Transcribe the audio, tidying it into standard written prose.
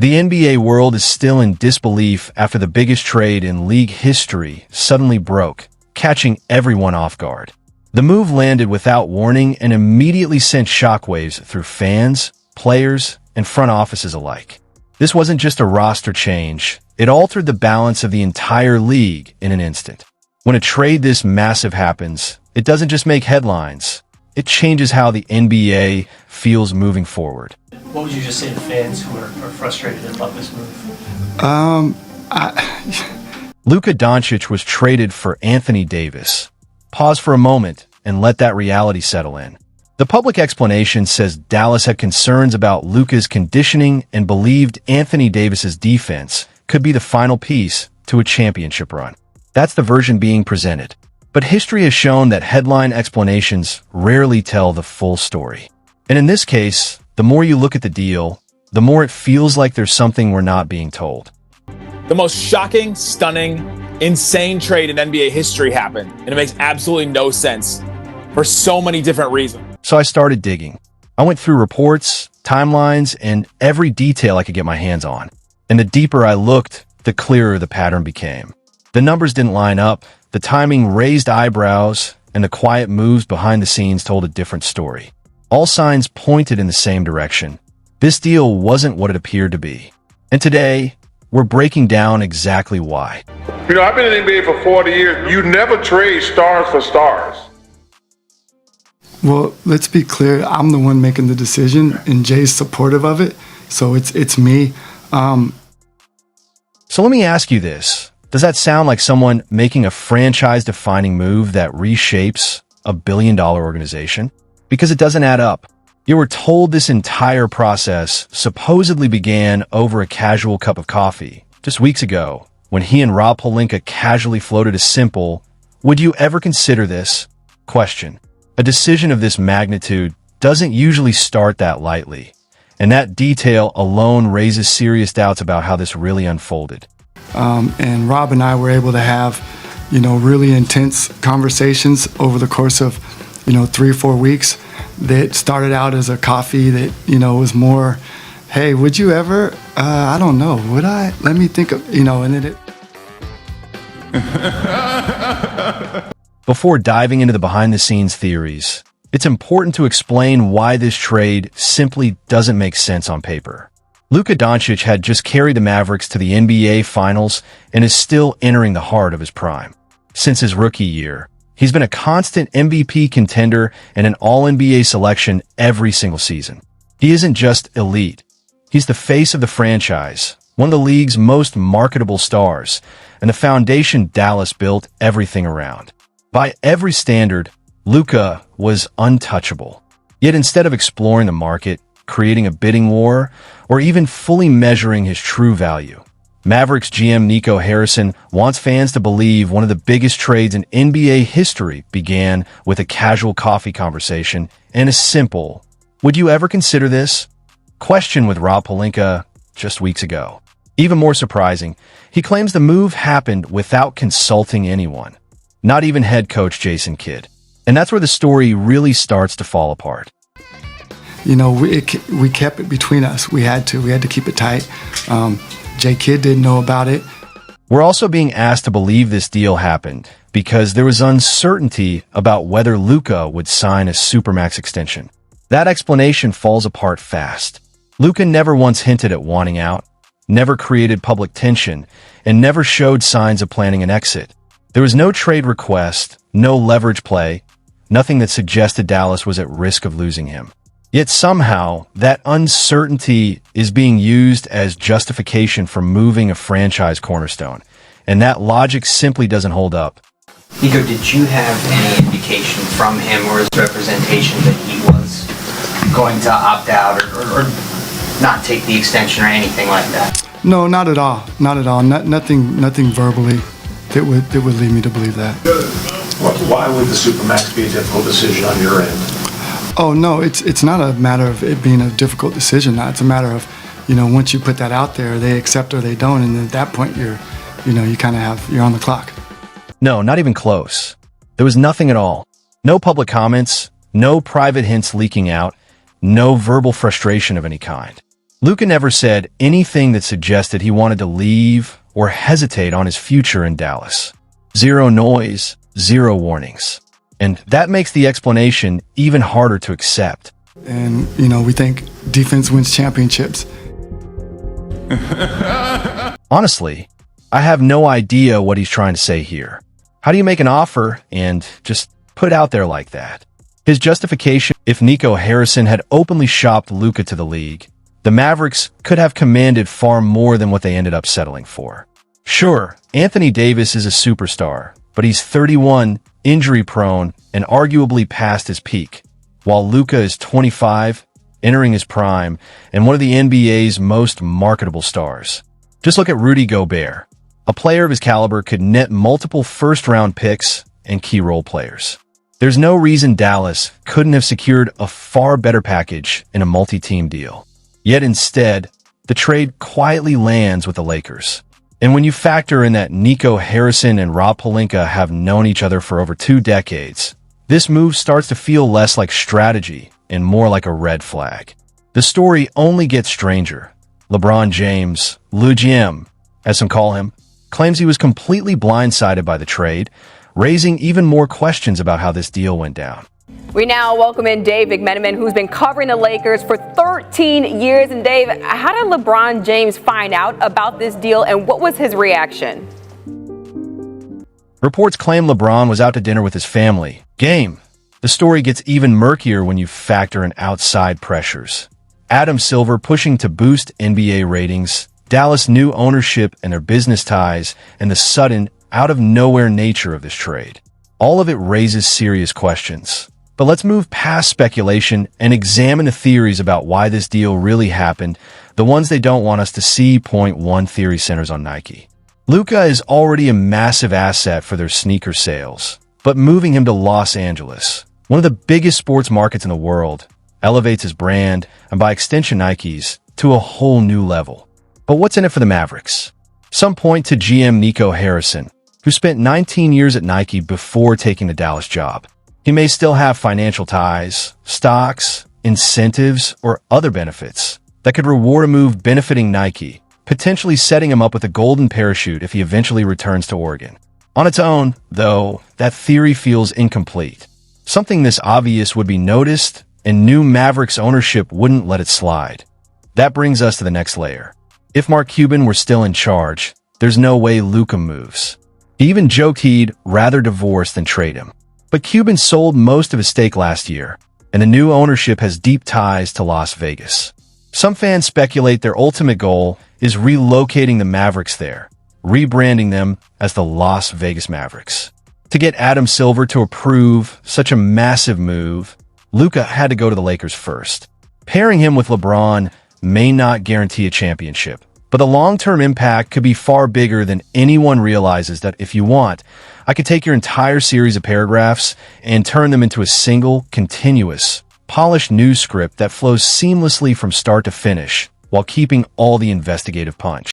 The NBA world is still in disbelief after the biggest trade in league history suddenly broke, catching everyone off guard. The move landed without warning and immediately sent shockwaves through fans, players, and front offices alike. This wasn't just a roster change, it altered the balance of the entire league in an instant. When a trade this massive happens, it doesn't just make headlines, it changes how the NBA feels moving forward. What would you just say to fans who are frustrated about this move? Luka Doncic was traded for Anthony Davis. Pause for a moment and let that reality settle in. The public explanation says Dallas had concerns about Luka's conditioning and believed Anthony Davis's defense could be the final piece to a championship run. That's the version being presented. But history has shown that headline explanations rarely tell the full story. And in this case, the more you look at the deal, the more it feels like there's something we're not being told. The most shocking, stunning, insane trade in NBA history happened, and it makes absolutely no sense for so many different reasons. So I started digging. I went through reports, timelines, and every detail I could get my hands on. And the deeper I looked, the clearer the pattern became. The numbers didn't line up, the timing raised eyebrows, and the quiet moves behind the scenes told a different story. All signs pointed in the same direction. This deal wasn't what it appeared to be. And today, we're breaking down exactly why. You know, I've been in the NBA for 40 years. You never trade stars for stars. Well, let's be clear. I'm the one making the decision, and Jay's supportive of it. So it's me. So let me ask you this. Does that sound like someone making a franchise-defining move that reshapes a billion-dollar organization? Because it doesn't add up. You were told this entire process supposedly began over a casual cup of coffee just weeks ago when he and Rob Pelinka casually floated a simple, "Would you ever consider this?" question. A decision of this magnitude doesn't usually start that lightly, and that detail alone raises serious doubts about how this really unfolded. And Rob and I were able to have, really intense conversations over the course of, 3 or 4 weeks that started out as a coffee that, was more, hey, would you ever, I don't know, would I? Let me think of, and then it... Before diving into the behind-the-scenes theories, it's important to explain why this trade simply doesn't make sense on paper. Luka Doncic had just carried the Mavericks to the NBA Finals and is still entering the heart of his prime. Since his rookie year, he's been a constant MVP contender and an All-NBA selection every single season. He isn't just elite. He's the face of the franchise, one of the league's most marketable stars, and the foundation Dallas built everything around. By every standard, Luka was untouchable. Yet instead of exploring the market, creating a bidding war, or even fully measuring his true value, Mavericks GM Nico Harrison wants fans to believe one of the biggest trades in NBA history began with a casual coffee conversation and a simple, "Would you ever consider this?" question with Rob Pelinka just weeks ago. Even more surprising, he claims the move happened without consulting anyone, not even head coach Jason Kidd. And that's where the story really starts to fall apart. We kept it between us. We had to keep it tight. Jay Kidd didn't know about it. We're also being asked to believe this deal happened because there was uncertainty about whether Luka would sign a Supermax extension. That explanation falls apart fast. Luka never once hinted at wanting out, never created public tension, and never showed signs of planning an exit. There was no trade request, no leverage play, nothing that suggested Dallas was at risk of losing him. Yet somehow, that uncertainty is being used as justification for moving a franchise cornerstone, and that logic simply doesn't hold up. Nico, did you have any indication from him or his representation that he was going to opt out or not take the extension or anything like that? No, not at all. Not at all. Nothing verbally that would lead me to believe that. Why would the Supermax be a difficult decision on your end? Oh, no, it's not a matter of it being a difficult decision. It's a matter of, once you put that out there, they accept or they don't, and at that point you're on the clock. No, not even close. There was nothing at all. No public comments, no private hints leaking out, no verbal frustration of any kind. Luka never said anything that suggested he wanted to leave or hesitate on his future in Dallas. Zero noise, zero warnings. And that makes the explanation even harder to accept. And, we think defense wins championships. Honestly, I have no idea what he's trying to say here. How do you make an offer and just put out there like that? His justification: if Nico Harrison had openly shopped Luka to the league, the Mavericks could have commanded far more than what they ended up settling for. Sure, Anthony Davis is a superstar, but he's 31, injury-prone, and arguably past his peak, while Luka is 25, entering his prime, and one of the NBA's most marketable stars. Just look at Rudy Gobert. A player of his caliber could net multiple first-round picks and key role players. There's no reason Dallas couldn't have secured a far better package in a multi-team deal. Yet instead, the trade quietly lands with the Lakers. And when you factor in that Nico Harrison and Rob Pelinka have known each other for over 2 decades, this move starts to feel less like strategy and more like a red flag. The story only gets stranger. LeBron James, Le GM, as some call him, claims he was completely blindsided by the trade, raising even more questions about how this deal went down. We now welcome in Dave McMenamin, who's been covering the Lakers for 13 years. And Dave, how did LeBron James find out about this deal, and what was his reaction? Reports claim LeBron was out to dinner with his family. Game. The story gets even murkier when you factor in outside pressures. Adam Silver pushing to boost NBA ratings, Dallas' new ownership and their business ties, and the sudden, out-of-nowhere nature of this trade. All of it raises serious questions. But let's move past speculation and examine the theories about why this deal really happened, the ones they don't want us to see. Point 1 theory centers on Nike. Luka is already a massive asset for their sneaker sales, but moving him to Los Angeles, one of the biggest sports markets in the world, elevates his brand, and by extension Nike's, to a whole new level. But what's in it for the Mavericks? Some point to GM Nico Harrison, who spent 19 years at Nike before taking the Dallas job. He may still have financial ties, stocks, incentives, or other benefits that could reward a move benefiting Nike, potentially setting him up with a golden parachute if he eventually returns to Oregon. On its own, though, that theory feels incomplete. Something this obvious would be noticed, and new Mavericks ownership wouldn't let it slide. That brings us to the next layer. If Mark Cuban were still in charge, there's no way Luka moves. He even joked he'd rather divorce than trade him. But Cuban sold most of his stake last year, and the new ownership has deep ties to Las Vegas. Some fans speculate their ultimate goal is relocating the Mavericks there, rebranding them as the Las Vegas Mavericks. To get Adam Silver to approve such a massive move, Luka had to go to the Lakers first. Pairing him with LeBron may not guarantee a championship, but the long-term impact could be far bigger than anyone realizes. That if you want, I could take your entire series of paragraphs and turn them into a single, continuous, polished news script that flows seamlessly from start to finish while keeping all the investigative punch.